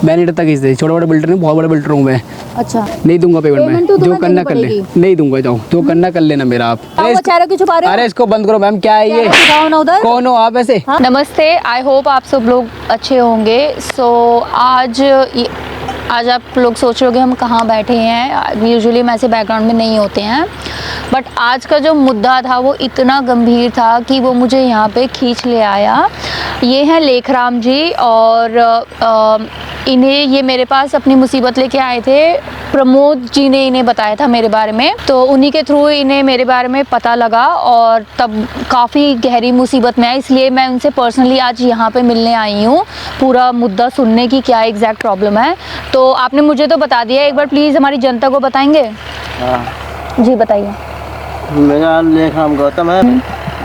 बैनिटा खींच दे, छोटे बड़े बिल्डर नहीं, बहुत बड़े बिल्डर हूँ मैं। अच्छा, नहीं दूंगा पेमेंट पेमेंट मैं, तो जो तुरंत करना देनी कर ले। पड़ेगी। नहीं दूंगा, जाओ जो करना कर लेना मेरा आप। वो चेहरा क्यों छुपा रहे हो? अरे इसको बंद करो मैम, क्या है ये? दिखाओ ना उधर। कौन हो आप ऐसे? नमस्ते, आई होप आप सब लोग अच्छे होंगे। आज आप लोग सोच रहे होंगे हम कहाँ बैठे हैं। यूजुअली हम ऐसे बैकग्राउंड में नहीं होते हैं, बट आज का जो मुद्दा था वो इतना गंभीर था कि वो मुझे यहाँ पे खींच ले आया। ये हैं लेखराम जी, और इन्हें ये मेरे पास अपनी मुसीबत लेके आए थे। प्रमोद जी ने इन्हें बताया था मेरे बारे में, तो उन्हीं के थ्रू इन्हें मेरे बारे में पता लगा और तब काफ़ी गहरी मुसीबत में आए, इसलिए मैं उनसे पर्सनली आज यहाँ पे मिलने आई हूँ, पूरा मुद्दा सुनने की क्या एग्जैक्ट प्रॉब्लम है। तो आपने मुझे तो बता दिया, एक बार प्लीज़ हमारी जनता को बताएंगे? हाँ जी बताइए। मेरा लेखराम गौतम है,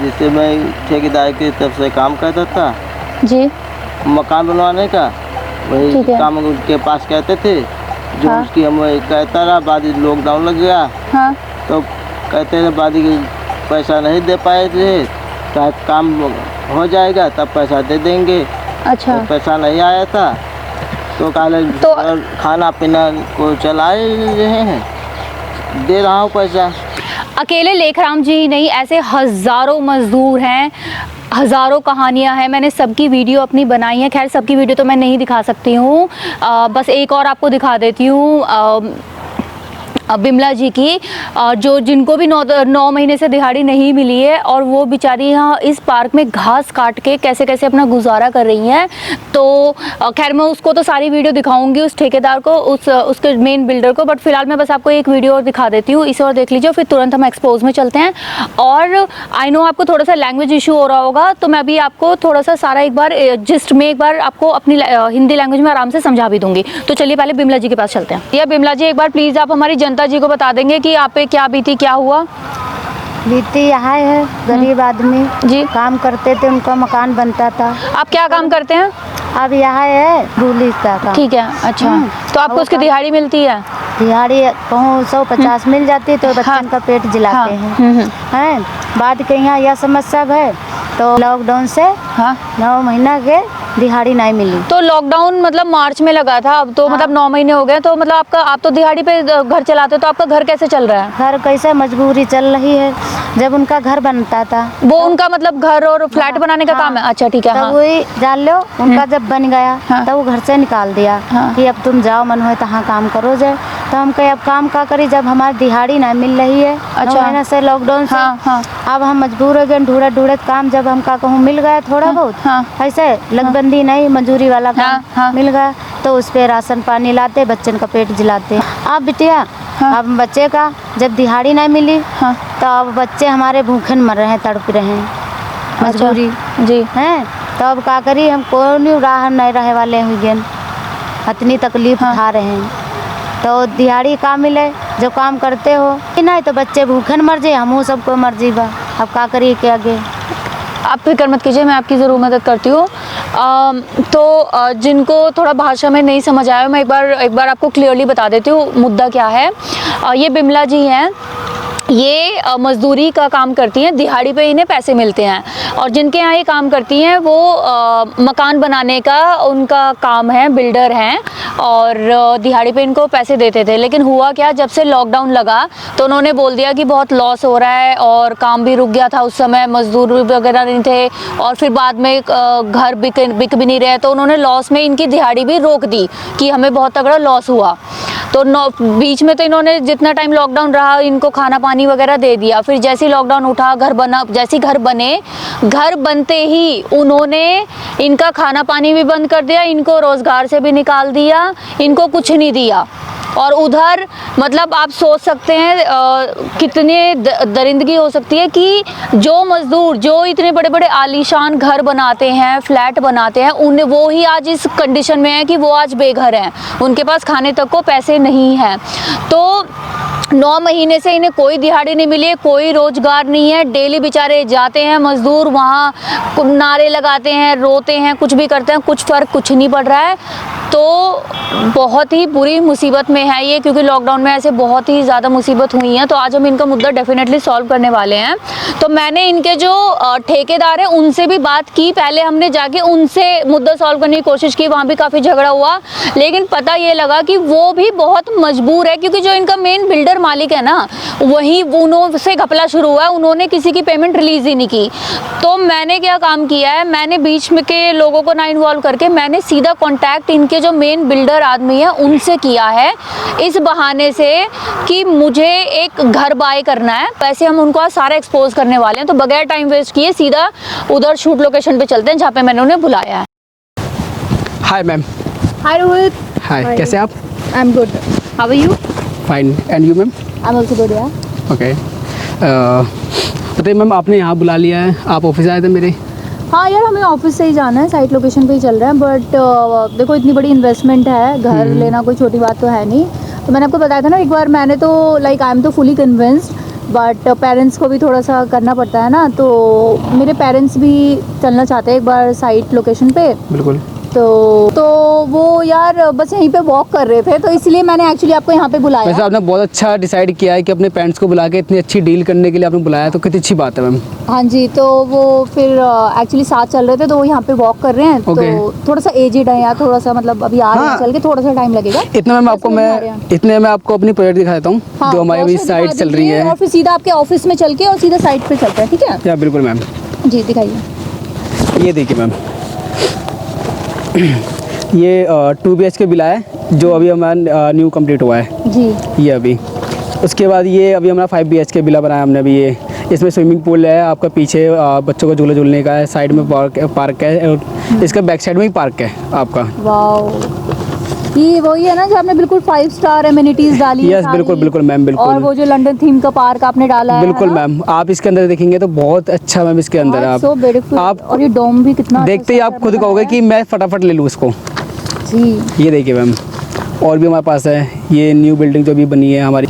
जिससे मैं ठेकेदार की तरफ से काम करता था जी मकान बनवाने का। वही ठीक है। काम उनके पास कहते थे, जो हाँ। उसकी हम कहता रहा। बाद में लॉकडाउन लग गया, हाँ तो कहते थे बाद में पैसा नहीं दे पाए थे, तो काम हो जाएगा तब पैसा दे देंगे। अच्छा, तो पैसा नहीं आया था, तो तो खाना पीना को चला रहे हैं, दे रहा हूँ पैसा। अकेले लेखराम जी ही नहीं, ऐसे हज़ारों मज़दूर हैं, हज़ारों कहानियां हैं। मैंने सबकी वीडियो अपनी बनाई है। खैर सबकी वीडियो तो मैं नहीं दिखा सकती हूँ, बस एक और आपको दिखा देती हूँ, बिमला जी की, जो जिनको भी 9 महीने से दिहाड़ी नहीं मिली है, और वो बेचारी यहाँ इस पार्क में घास काट के कैसे कैसे अपना गुजारा कर रही हैं। तो खैर मैं उसको तो सारी वीडियो दिखाऊंगी, उस ठेकेदार को, उसके मेन बिल्डर को, बट फिलहाल मैं बस आपको एक वीडियो और दिखा देती हूँ, इसे और देख लीजिए, फिर तुरंत हम एक्सपोज में चलते हैं। और आई नो आपको थोड़ा सा लैंग्वेज इशू हो रहा होगा, तो मैं अभी आपको थोड़ा सा सारा एक बार जिस्ट में एक बार आपको अपनी हिंदी लैंग्वेज में आराम से समझा भी दूंगी। तो चलिए पहले बिमला जी के पास चलते हैं। या बिमला जी, एक बार प्लीज़ आप हमारी जनता जी को बता देंगे कि आप पे क्या बीती, क्या हुआ? बीती यहाँ है, गरीब आदमी जी काम करते थे, उनका मकान बनता था। आप क्या काम करते हैं? अब यहाँ है रूली का काम। ठीक है, अच्छा। तो आपको उसकी दिहाड़ी मिलती है? दिहाड़ी कहूँ 150 मिल जाती, तो बच्चन का पेट जिलाते हैं। बाद के यहाँ यह समस्या है, तो लॉकडाउन से 9 महीना के दिहाड़ी नहीं मिली। तो लॉकडाउन मतलब मार्च में लगा था, अब तो मतलब 9 महीने हो गए, तो मतलब आप तो दिहाड़ी पे घर चलाते हो, तो आपका घर कैसे चल रहा है? घर कैसे, मजबूरी चल रही है। जब उनका घर बनता था, वो उनका मतलब घर और फ्लैट बनाने का काम है? अच्छा ठीक है। तब वही जान लो, उनका जब बन गया तब वो घर से निकाल दिया कि अब तुम जाओ, मन हो तहाँ काम करो जाए। तो हम कहे अब काम का करी जब हमारी दिहाड़ी नहीं मिल रही है। अच्छा। 9 महीने से लॉकडाउन से। अब हम मजबूर हो गए, ढूंढत काम जब हमका कहूँ मिल गया थोड़ा बहुत, ऐसे लगबंदी नहीं, मजदूरी वाला काम मिल गया, तो उस पे राशन पानी लाते, बच्चन का पेट जिलाते। अब बिटिया अब बच्चे का जब दिहाड़ी नहीं मिली, तो अब बच्चे हमारे भूखे मर रहे हैं, तड़प रहे हैं, मजबूरी जी हैं। तो अब क्या करी, हम कौन राह नहीं रहे वाले हुए, इतनी तकलीफ उठा रहे हैं। तो दिहाड़ी काम मिले, जो काम करते हो नहीं, तो बच्चे भूखे मर जाए, हम सबको मर जीवा। अब क्या करिए के आगे? आप फिक्र मत कीजिए, मैं आपकी ज़रूर मदद करती हूँ। जिनको थोड़ा भाषा में नहीं समझ आया, मैं एक बार आपको क्लियरली बता देती हूँ मुद्दा क्या है। ये बिमला जी हैं, ये मज़दूरी का काम करती हैं, दिहाड़ी पे इन्हें पैसे मिलते हैं, और जिनके यहाँ ये काम करती हैं वो मकान बनाने का उनका काम है, बिल्डर हैं, और दिहाड़ी पे इनको पैसे देते थे। लेकिन हुआ क्या, जब से लॉकडाउन लगा तो उन्होंने बोल दिया कि बहुत लॉस हो रहा है, और काम भी रुक गया था उस समय, मजदूर वगैरह नहीं थे, और फिर बाद में घर बिक भी नहीं रहे, तो उन्होंने लॉस में इनकी दिहाड़ी भी रोक दी कि हमें बहुत तगड़ा लॉस हुआ। तो बीच में तो इन्होंने जितना टाइम लॉकडाउन रहा इनको खाना पानी वगैरह दे दिया। फिर जैसे ही लॉकडाउन उठा, घर बना, जैसे घर बने, घर बनते ही उन्होंने इनका खाना पानी भी बंद कर दिया, इनको रोज़गार से भी निकाल दिया, इनको कुछ नहीं दिया। और उधर मतलब आप सोच सकते हैं कितने दरिंदगी हो सकती है कि जो मज़दूर जो इतने बड़े बड़े आलीशान घर बनाते हैं, फ्लैट बनाते हैं, उन्हें वो ही आज इस कंडीशन में है कि वो आज बेघर हैं, उनके पास खाने तक को पैसे नहीं हैं। तो 9 महीने से इन्हें कोई दिहाड़ी नहीं मिली है, कोई रोजगार नहीं है। डेली बेचारे जाते हैं मजदूर, वहाँ नारे लगाते हैं, रोते हैं, कुछ भी करते हैं, कुछ नहीं पड़ रहा है। तो बहुत ही बुरी मुसीबत में है ये, क्योंकि लॉकडाउन में ऐसे बहुत ही ज़्यादा मुसीबत हुई हैं। तो आज हम इनका मुद्दा डेफिनेटली सॉल्व करने वाले हैं। तो मैंने इनके जो ठेकेदार हैं उनसे भी बात की, पहले हमने जाके उनसे मुद्दा सॉल्व करने की कोशिश की, वहाँ भी काफ़ी झगड़ा हुआ, लेकिन पता ये लगा कि वो भी बहुत मजबूर है, क्योंकि जो इनका मेन बिल्डर मालिक है ना, वही उन्होंने घपला शुरू हुआ है, उन्होंने किसी की पेमेंट रिलीज़ ही नहीं की। तो मैंने क्या काम किया है, मैंने बीच में के लोगों को ना इन्वॉल्व करके मैंने सीधा कॉन्टैक्ट इनके जो मेन बिल्डर आदमी है उनसे किया है, इस बहाने से कि मुझे एक घर बाय करना है। वैसे हम उनको आज सारा एक्सपोज करने वाले हैं, तो बगैर टाइम वेस्ट किए सीधा उधर शूट लोकेशन पे चलते हैं जहाँ पे मैंने उन्हें बुलाया है। Hi ma'am. हाय रोहित। हाय, कैसे आप? I am good, how are you? Fine, and you ma'am? I am also good यार। ओके, बताइए मैम, आपने यहाँ बुला लिया है, आप ऑफिस आए थे मेरे? हाँ यार, हमें ऑफिस से ही जाना है, साइट लोकेशन पे ही चल रहा है, बट देखो इतनी बड़ी इन्वेस्टमेंट है, घर लेना कोई छोटी बात तो है नहीं। तो मैंने आपको बताया था ना एक बार, मैंने तो लाइक आई एम तो फुली कन्विंस्ड, बट पेरेंट्स को भी थोड़ा सा करना पड़ता है ना। तो मेरे पेरेंट्स भी चलना चाहते हैं एक बार साइट लोकेशन पे। बिल्कुल। तो वो यार बस यहीं पे वॉक कर रहे थे, तो इसलिए मैंने एक्चुअली आपको यहाँ पे बुलाया। वैसे आपने बहुत अच्छा डिसाइड किया है कि अपने पेरेंट्स को बुला के इतनी अच्छी डील करने के लिए आपने बुलाया, तो कितनी अच्छी बात है मैम। हाँ जी, तो वो फिर एक्चुअली साथ चल रहे थे, तो वो यहाँ पे वॉक कर रहे हैं। तो थोड़ा सा एजिड है यार, थोड़ा सा मतलब अभी आ रहे हैं चल के, थोड़ा सा टाइम लगेगा। इतने में आपको अपनी प्रोजेक्ट दिखा देता हूँ, जो हमारी अभी साइट चल रही है, और फिर सीधा आपके ऑफिस में चल के और सीधा साइट पे चलते हैं, ठीक है? या बिल्कुल मैम। जी दिखाइए। ये देखिए मैम, ये 2 BHK विला है, जो अभी हमारा न्यू कंप्लीट हुआ है जी। ये अभी, उसके बाद ये अभी हमारा 5 BHK विला बनाया हमने अभी। ये इसमें स्विमिंग पूल है, आपका पीछे बच्चों को झूला झूलने का है, साइड में पार्क है, और इसका बैक साइड में ही पार्क है आपका। वाओ, ये वही है ना जो आपने बिल्कुल 5 स्टार एमिनिटीज डाली है? यस बिल्कुल बिल्कुल मैम, बिल्कुल। और वो जो लंदन थीम का पार्क आपने डाला है? बिल्कुल मैम, आप इसके अंदर देखेंगे तो बहुत अच्छा मैम, इसके अंदर आप सो ब्यूटीफुल। और ये डोम भी कितना देखते ही आप खुद कहोगे कि मैं फटाफट ले लूँ इसको जी। ये देखिए मैम, और भी हमारे पास है ये न्यू बिल्डिंग जो भी बनी है हमारी।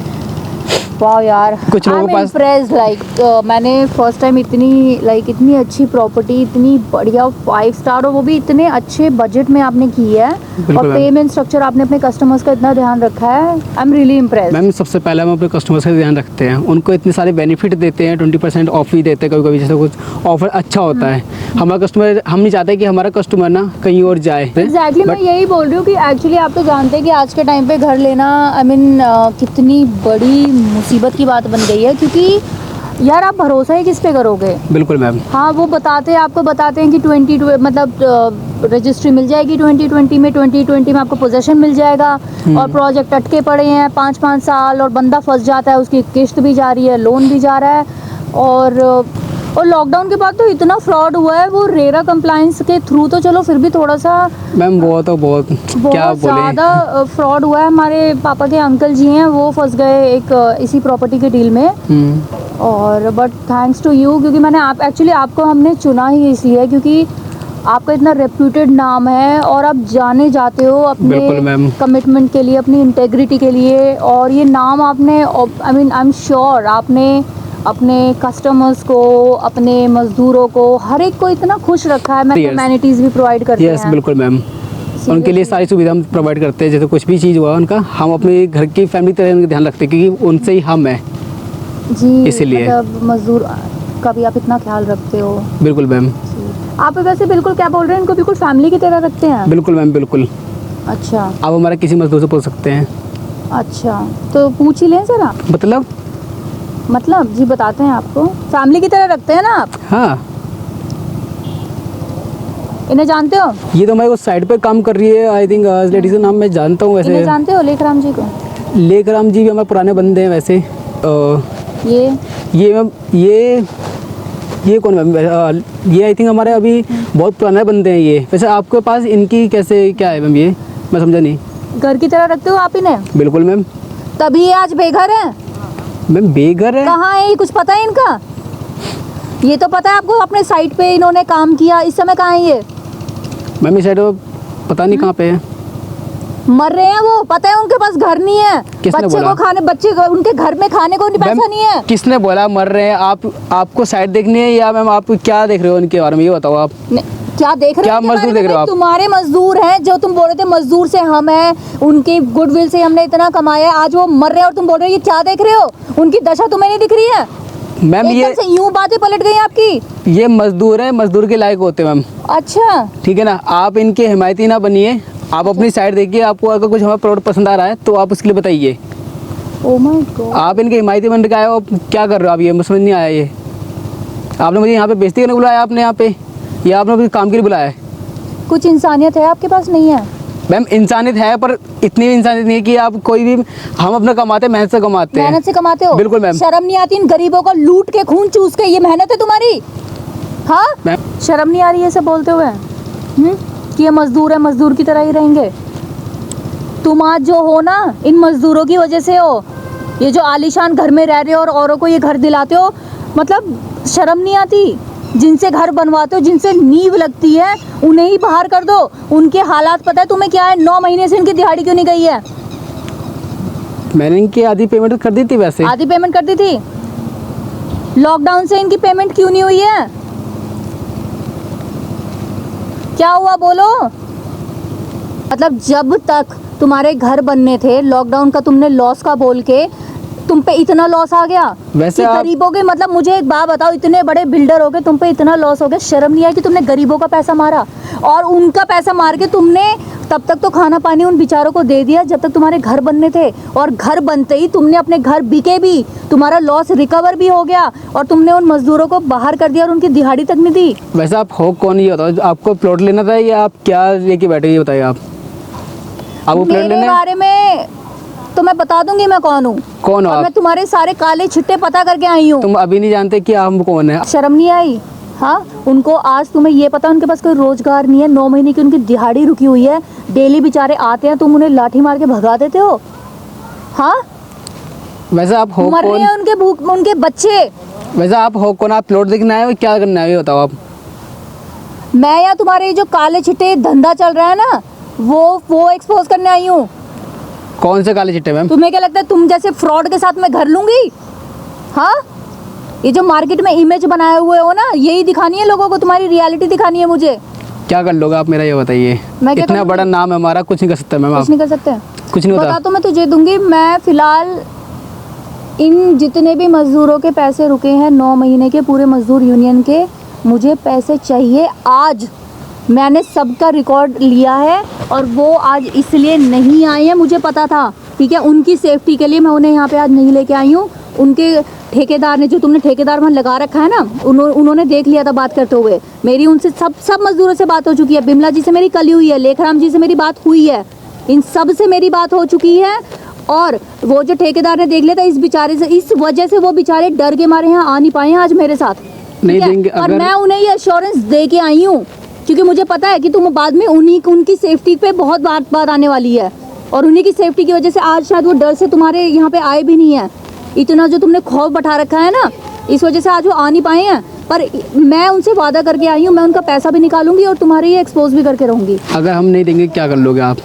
वाह यार, कुछ लोगों के पास इम्प्रेस्ड, लाइक मैंने फर्स्ट टाइम इतनी अच्छी प्रॉपर्टी, इतनी बढ़िया 5 स्टार, और वो भी इतने अच्छे बजट में आपने की है, और पेमेंट स्ट्रक्चर आपने अपने कस्टमर्स का इतना ध्यान रखा है। I am really impressed ma'am. सबसे पहले हम अपने कस्टमर्स का ध्यान रखते हैं, उनको इतने सारे बेनिफिट देते हैं, 20% ऑफ भी देते हैं, कभी कभी जैसे कुछ ऑफर अच्छा होता है। हमारा कस्टमर, हम नहीं चाहते कि हमारा कस्टमर ना कहीं और जाए। एग्जैक्टली, मैं यही बोल रही हूँ कि एक्चुअली आप तो जानते हैं कि आज के टाइम पे घर लेना आई मीन कितनी बड़ी मुसीबत की बात बन गई है, क्योंकि यार आप भरोसा ही किस पे करोगे? बिल्कुल मैम। हाँ, वो आपको बताते हैं कि 20 मतलब रजिस्ट्री मिल जाएगी 2020 में, 2020 में आपको पोजेशन मिल जाएगा, और प्रोजेक्ट अटके पड़े हैं 5-5 साल, और बंदा फंस जाता है, उसकी किस्त भी जा रही है, लोन भी जा रहा है। और लॉकडाउन के बाद तो इतना फ्रॉड हुआ है, वो रेरा कंप्लायंस के थ्रू तो चलो फिर भी थोड़ा सा मैम, वो तो बहुत क्या बोले, ज़्यादा फ्रॉड हुआ है। हमारे पापा के अंकल जी हैं, वो फंस गए एक इसी प्रॉपर्टी के डील में, और बट थैंक्स टू यू, क्योंकि मैंने आपको हमने चुना ही इसलिए क्योंकि आपका इतना रेप्यूटेड नाम है, और आप जाने जाते हो अपने कमिटमेंट के लिए, अपनी इंटेग्रिटी के लिए, और ये नाम आपने आई एम श्योर आपने अपने कस्टमर्स को, अपने मजदूरों को, हर एक को इतना खुश रखा है। मैं ह्यूमैनिटीज़ भी प्रोवाइड करते हैं। बिल्कुल मैम, उनके लिए सारी सुविधा हम प्रोवाइड करते हैं। जैसे कुछ भी चीज़ हुआ उनका, हम अपने घर की फैमिली तरह उनका ध्यान रखते हैं, क्योंकि उनसे ही हम हैं जी। इसीलिए मतलब मजदूर का भी आप इतना ख्याल रखते हो। बिल्कुल मैम। आप वैसे बिल्कुल क्या बोल रहे हैं, इनको बिल्कुल फैमिली की तरह रखते हैं? बिल्कुल मैम, बिल्कुल। अच्छा, आप हमारा किसी मजदूर से पूछ सकते हैं। अच्छा, तो पूछ ही लें ज़रा। मतलब जी बताते हैं आपको, फैमिली की तरह रखते हैं ना आप? हाँ। इन्हें जानते हो? ये तो हमारे को साइड पर काम कर रही है, आई थिंक लेडीज का नाम मैं जानता हूँ वैसे। इन्हें जानते हो, लेखराम जी को? लेखराम जी भी हमारे पुराने बंदे हैं वैसे। ये मैम, ये कौन मैम? ये आई थिंक हमारे अभी बहुत पुराने बंदे हैं ये। वैसे आपके पास इनकी कैसे क्या है मैम, ये मैं समझा नहीं। घर की तरह रखते हो आप इन्हें? बिल्कुल मैम। तभी ये आज बेघर है? मैम बेघर है? कहाँ है ये, कुछ पता है इनका? ये तो पता है आपको, अपने साइट पे इन्होंने काम किया, इस समय कहाँ है ये? मैम इस साइड पता नहीं कहाँ पे है। मर रहे हैं वो, पता है उनके पास घर नहीं है, किसने बच्चे बोला? को खाने, बच्चे उनके घर में खाने को पैसा नहीं है। किसने बोला मर रहे हैं? आपको साइड देखनी है या मैम आप क्या देख रहे हो उनके बारे में, ये बताओ आप। क्या देख रहे क्या हो? मजदूर देख रहे हो आप? तुम्हारे मजदूर हैं, जो तुम बोल रहे थे मजदूर से हम हैं, उनकी गुडविल से हमने इतना कमाया, आज वो मर रहे हैं और तुम बोल रहे हो ये क्या देख रहे हो? उनकी दशा तुम्हें नहीं दिख रही है? मैम ये एकदम से यूं बातें पलट गई आपकी। ये मजदूर है, मजदूर के लायक होते हैं मैम, अच्छा, ठीक है ना। आप इनके हिमायती ना बनिए, आप अपनी साइड देखिए। आपको अगर कुछ हमारा प्रोडक्ट पसंद आ रहा है तो आप उसके लिए बताइए। ओह माय गॉड, आप इनके हिमायती बन के आए हो, क्या कर रहे हो आप? ये मुझे समझ नहीं आया। ये आपने मुझे यहाँ पे बेइज्जती करने बुलाया आपने यहाँ पे, या आपने मुझे काम के लिए बुलाया है? कुछ इंसानियत है आपके पास? नहीं है मैम, इंसानियत है पर इतनी भी इंसानियत नहीं है कि आप कोई भी, हम अपना कमाते हैं, मेहनत से कमाते हैं। मेहनत से कमाते हो? बिल्कुल मैम। शर्म नहीं आती इन गरीबों को लूट के खून चूस के? ये मेहनत है तुम्हारी? हाँ, मैम शर्म नहीं आ रही है सब बोलते हुए कि ये मजदूर है, मजदूर की तरह ही रहेंगे? तुम आज जो हो ना, इन मजदूरों की वजह से हो। ये जो आलीशान घर में रह रहे हो और औरों को ये घर दिलाते हो, मतलब शर्म नहीं आती? जिनसे घर बनवाते हो, जिनसे नींव लगती है, उन्हें ही बाहर कर दो। उनके हालात पता है तुम्हें क्या है? 9 महीने से इनकी दिहाड़ी क्यों नहीं गई है? मैंने इनकी आधी पेमेंट कर दी थी वैसे। आधी पेमेंट कर दी थी? लॉकडाउन से इनकी पेमेंट क्यों नहीं हुई है? क्या हुआ बोलो? मतलब जब तक तुम्हारे घर बनने थे, लॉकडाउन का तुमने लॉस का बोल के तुम पे इतना लॉस आ गया। वैसे कि आप- गरीबों के, मतलब मुझे एक बात बताओ, इतने बड़े बिल्डर हो गए, तुम पे इतना लॉस हो गया, शर्म नहीं आई कि तुमने गरीबों का पैसा मारा? और उनका पैसा मार के तुमने तब तक तो खाना पानी उन बेचारों को दे दिया जब तक तुम्हारे घर बनने थे, और घर बनते ही तुमने अपने घर बिके भी, तुम्हारा लॉस रिकवर भी हो गया, और तुमने उन मजदूरों को बाहर कर दिया और उनकी दिहाड़ी तक नहीं दी। वैसे आप हो कौन, ये बताओ? आपको प्लॉट लेना था या आप क्या लेके बैठे, ये बताइए आप। आपको प्लॉट मेरे लेना है? बारे में तो मैं बता दूंगी मैं कौन हूँ। कौन हो और आप? मैं तुम्हारे सारे काले छिट्टे पता करके आई हूँ। तुम अभी नहीं जानते कि हम कौन है? शर्म नहीं आई? हाँ, उनको आज तुम्हें ये पता उनके पास कोई रोजगार नहीं है, 9 महीने की उनकी दिहाड़ी रुकी हुई है, डेली बेचारे आते हैं, तुम उन्हें लाठी मार के भगा देते हो। हाँ, वैसे आप हो मर रहे कौन? हैं उनके भूख, उनके बच्चे। वैसे आप हो कौन? आप प्लॉट देखना है, क्या करना है, ये बताओ आप। मैं या तुम्हारे जो काले छिट्टे धंधा चल रहा है ना, वो एक्सपोज करने आई हूँ। कौन से काले चिट्टे मैम? तुम्हें क्या लगता है तुम जैसे फ्रॉड के साथ मैं घर लूंगी? हाँ, ये जो मार्केट में इमेज बनाए हुए हो ना, यही दिखानी है लोगों को, तुम्हारी रियलिटी दिखानी है मुझे। क्या कर लोगे आप, मेरा ये बताइए। मैं क्या इतना करूँगी? बड़ा नाम है हमारा, कुछ नहीं कर सकता मैम। कुछ आप नहीं कर सकते? कुछ नहीं बता होता। तो मैं तुझे दूंगी। मैं फिलहाल इन जितने भी मजदूरों के पैसे रुके हैं 9 महीने के, पूरे मजदूर यूनियन के, मुझे पैसे चाहिए आज। मैंने सबका रिकॉर्ड लिया है और वो आज इसलिए नहीं आए हैं, मुझे पता था, ठीक है, उनकी सेफ्टी के लिए मैं उन्हें यहाँ पे आज नहीं लेके आई हूँ। उनके ठेकेदार ने, जो तुमने ठेकेदार वहाँ लगा रखा है ना, उन्होंने देख लिया था बात करते हुए। मेरी उनसे सब मजदूरों से बात हो चुकी है। बिमला जी से मेरी कल ही हुई है, लेखराम जी से मेरी बात हुई है, इन सब से मेरी बात हो चुकी है। और वो जो ठेकेदार ने देख लिया था, इस बेचारे से, इस वजह से वो बेचारे डर के मारे यहाँ आ नहीं पाए हैं आज मेरे साथ, नहीं ठीक है? देंगे और अगर- मैं उन्हें ये अश्योरेंस दे के आई हूँ, क्योंकि मुझे पता है कि तुम बाद में उनकी सेफ्टी पे बहुत बात आने वाली है, और उन्हीं की सेफ्टी की वजह से आज शायद वो डर से तुम्हारे यहाँ पे आए भी नहीं है। इतना जो तुमने खौफ बैठा रखा है ना, इस वजह से आज वो आ नहीं पाए हैं। पर मैं उनसे वादा करके आई हूँ, मैं उनका पैसा भी निकालूंगी और तुम्हारे ये एक्सपोज भी करके रहूँगी। अगर हम नहीं देंगे क्या कर लोगे आप?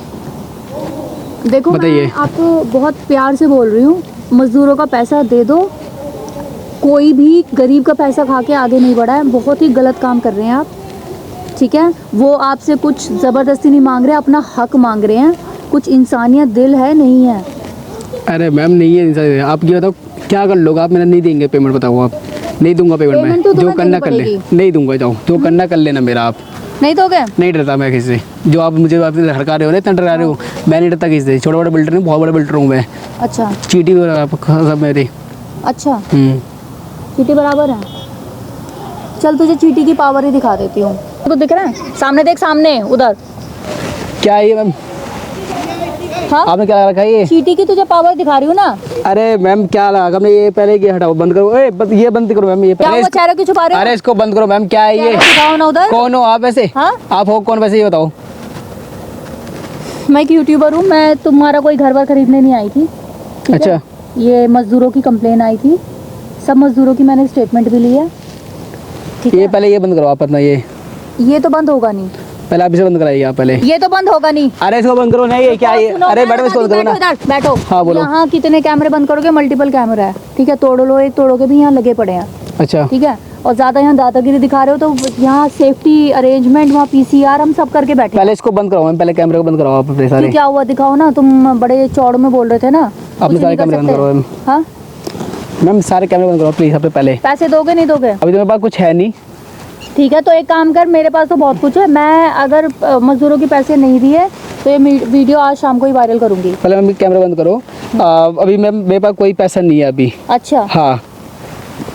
देखो, बताइए। मैं आपको बहुत प्यार से बोल रही हूँ, मजदूरों का पैसा दे दो। कोई भी गरीब का पैसा खा के आगे नहीं बढ़ा है, बहुत ही गलत काम कर रहे हैं आप, ठीक है? वो आपसे कुछ ज़बरदस्ती नहीं मांग रहे, अपना हक मांग रहे हैं। कुछ इंसानियत दिल है नहीं है? अरे मैम नहीं है इंसान। आप ये बताओ क्या कर लोगे आप? मेरा नहीं देंगे पेमेंट, बताओ आप। नहीं दूंगा पेमेंट पेमेंट मैं, तो जो तुम्हें करना देनी कर ले। पड़ेगी। नहीं दूंगा, जाओ जो करना कर लेना मेरा। आप नहीं दोगे? नहीं डरता मैं किसी से। जो आप मुझे हड़का रहे हो ना, इतना डरा रहे हो, मैं नहीं डरता किसी से। छोटा बड़ा बिल्डर हूँ, बहुत बड़ा बिल्डर हूँ मैं। अच्छा चीटी सब मेरी। अच्छा, चीटी बराबर है। चल तुझे चीटी की पावर ही दिखा देती हूँ। तो दिख रहा है सामने, देख सामने उधर। क्या है ये मैम? हाँ, आपने क्या लगा रखा है ये? चीटी की तुझे पावर दिखा रही हूँ ना। अरे मैम क्या लगा आपने? ये पहले ये हटाओ, बंद करो। ये बंद करो मैम। ये क्या हुआ, चेहरे क्यों छुपा रहे हो? अरे इसको बंद करो मैम। क्या है ये? चेहरा दिखाओ ना उधर। कौन हो आप वैसे? हाँ? आप हो कौन वैसे, ये बताओ। मैं एक यूट्यूबर हूँ, मैं तुम्हारा कोई घर वर खरीदने नहीं आई थी, ठीक है? अच्छा। ये मजदूरों की कंप्लेन आई थी, सब मजदूरों की मैंने स्टेटमेंट भी ली है, ठीक ये है? पहले ये बंद करो आप अपना। ये ये तो बंद होगा नहीं। पहले आप इसे बंद कराइए आप पहले। ये तो बंद होगा नहीं। अरे इसको बंद करो। नहीं ये क्या है? सुनो, अरे मैं मैडम इसको बंद करो बैठो ना। इधर, बैठो। हाँ, बोलो। यहाँ कितने कैमरे बंद करोगे? मल्टीपल कैमरा है, ठीक है। तोड़ लो एक, तोड़ोगे भी यहाँ लगे पड़े हैं, अच्छा ठीक है। और ज़्यादा यहाँ दादागिरी दिखा रहे हो तो यहाँ सेफ्टी अरेंजमेंट, वहाँ पीसीआर हम सब करके बैठे हैं। पहले इसको बंद कराओ मैम, पहले कैमरे को बंद कराओ आप अपने सारे। कि क्या हुआ दिखाओ ना, तुम बड़े चौड़ में बोल रहे थे ना। अपने कुछ सारे नहीं कर कैमरे बंद सकते। करो मैम। हाँ, मैम सारे कैमरे बंद करो प्लीज़ अपने पहले। पैसे दोगे नहीं दोगे? अभी तो मेरे पास कुछ है नहीं। ठीक है, तो एक काम कर, मेरे पास तो बहुत कुछ है। मैं अगर मजदूरों के पैसे नहीं दिए तो ये वीडियो आज शाम को ही वायरल करूंगी। पहले मम्मी कैमरा बंद करो। अभी मैम मेरे पास कोई पैसा नहीं है अभी। अच्छा, हाँ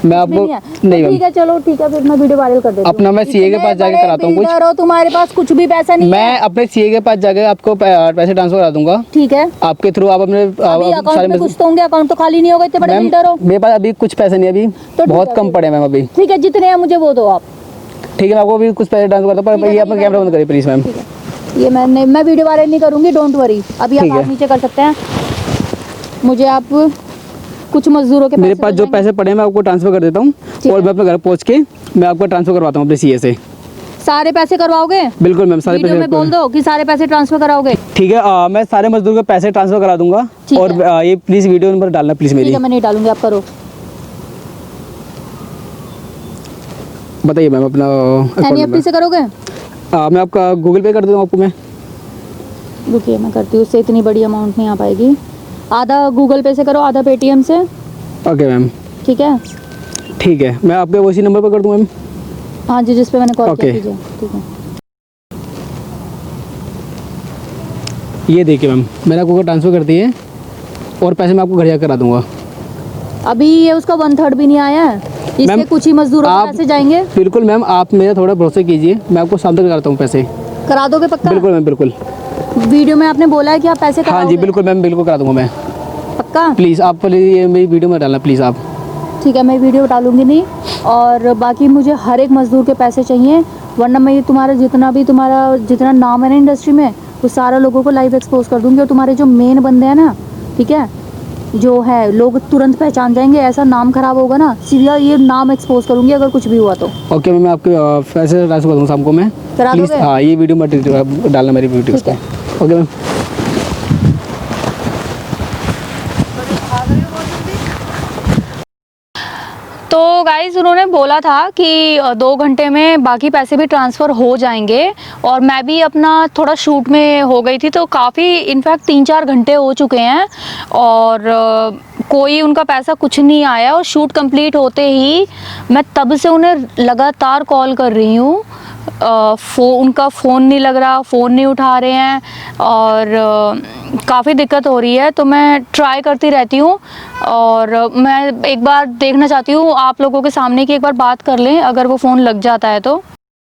मैं आपको नहीं है? नहीं तो मैम, ठीक है, चलो ठीक है, फिर मैं वीडियो वायरल कर देती हूँ। अपना मैं सीए के पास जाके कराता हूँ कुछ। बिल्डर हो, तुम्हारे पास कुछ भी पैसा नहीं है? मैं अपने सीए के पास जाके आपको पैसे ट्रांसफर करा दूंगा ठीक है, आपके थ्रू। आप अपने अभी अकाउंट में कुछ तो होंगे, अकाउंट तो खाली नहीं होगा, इतने बड़े मैम बिल्डर हो। मेरे पास अभी कुछ पैसे नहीं है अभी, ठीक बहुत है, कम ठीक पड़े मैम अभी। ठीक है, जितने हैं मुझे वो दो आप। ठीक है मैं आपको अभी कुछ पैसे ट्रांसफर करता हूँ, पर ये अपना कैमरा बंद करिए प्लीज़ मैम। ठीक है, ये मैं वीडियो वायरल नहीं करूंगी, डोंट वरी। अभी ठीक आप है। नीचे कर सकते हैं। मुझे आप कुछ मजदूरों के मेरे पैसे पास दे जो देंगे। पैसे पड़े हैं मैं आपको ट्रांसफर कर देता हूँ, ठीक और है। मैं अपने घर पहुँच के मैं आपको ट्रांसफर करवाता हूँ अपने सीए से। सारे पैसे करवाओगे? बिल्कुल मैम सारे वीडियो में बोल पैसे। दो कि सारे पैसे ट्रांसफर कराओगे। ठीक है मैं सारे मजदूर के पैसे ट्रांसफर करा दूंगा। ठीक और ये प्लीज़ वीडियो नंबर डालना प्लीज़ ठीक मेरी। है, मैं नहीं डालूंगी, आप करो। बताइए मैम अपना account एनईएफटी number। से करोगे? मैं आपका गूगल पे कर दूँ आपको मैं। रुकिए मैं करती हूँ, उससे इतनी बड़ी अमाउंट नहीं आ पाएगी। आधा गूगल पे से करो, आधा पेटीएम से, ओके मैम ठीक है। ठीक है, मैं आपके उसी नंबर पर कर दूँ मैम। हाँ जी, जिस पे मैंने कॉल किया ओके। कीजिए, ठीक है। ये देखिए मैम मैंने आपको ट्रांसफ़र कर दिए और पैसे मैं आपको घर जाकर करा दूंगा। अभी ये उसका 1/3 भी नहीं आया है, इससे मैम, कुछ ही मजदूरों के आप- पैसे जाएंगे। बिल्कुल मैम आप मेरा थोड़ा भरोसा कीजिए, मैं आपको शाम तक कराता हूँ पैसे। करा दोगे पक्का? बिल्कुल मैम बिल्कुल। वीडियो में आपने बोला है कि आप पैसे हाँ कराओगे? जी बिल्कुल मैम बिल्कुल करा दूंगा मैं। पक्का? प्लीज़ आप पहले ये मेरी वीडियो में डालना प्लीज़ आप। ठीक है, मैं वीडियो डालूंगी नहीं। और बाकी मुझे हर एक मजदूर के पैसे चाहिए, वरना मैं ये तुम्हारा जितना नाम है ना इंडस्ट्री में, वो सारा लोगों को लाइव एक्सपोज कर दूंगी। और तुम्हारे जो मेन बंदे हैं ना, ठीक है, जो है लोग तुरंत पहचान जाएंगे। ऐसा नाम खराब होगा ना, सीधा ये नाम एक्सपोज करूंगी अगर कुछ भी हुआ तो। ओके मैम मैं आपके पैसे ट्रांसफर कर दूँगा शाम को मैं। करा प्लीज़ दोगे? हाँ ये वीडियो मत डालना मेरी वीडियो ठीक है। पे। Okay ma'am. तो गाइज़ उन्होंने बोला था कि 2 घंटे में बाकी पैसे भी ट्रांसफ़र हो जाएंगे। और मैं भी अपना थोड़ा शूट में हो गई थी, तो काफ़ी इनफैक्ट 3-4 घंटे हो चुके हैं और कोई उनका पैसा कुछ नहीं आया। और शूट कंप्लीट होते ही मैं तब से उन्हें लगातार कॉल कर रही हूँ, उनका फ़ोन नहीं लग रहा, फ़ोन नहीं उठा रहे हैं और काफ़ी दिक्कत हो रही है। तो मैं ट्राई करती रहती हूँ और मैं एक बार देखना चाहती हूँ आप लोगों के सामने कि एक बार बात कर लें, अगर वो फ़ोन लग जाता है तो।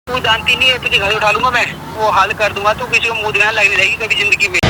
तू जानती नहीं है, तुझे घर उठा लूंगा मैं, वो हाल कर दूंगा, तू किसी को मुंह दिखाने लायक नहीं रहेगी कभी जिंदगी में।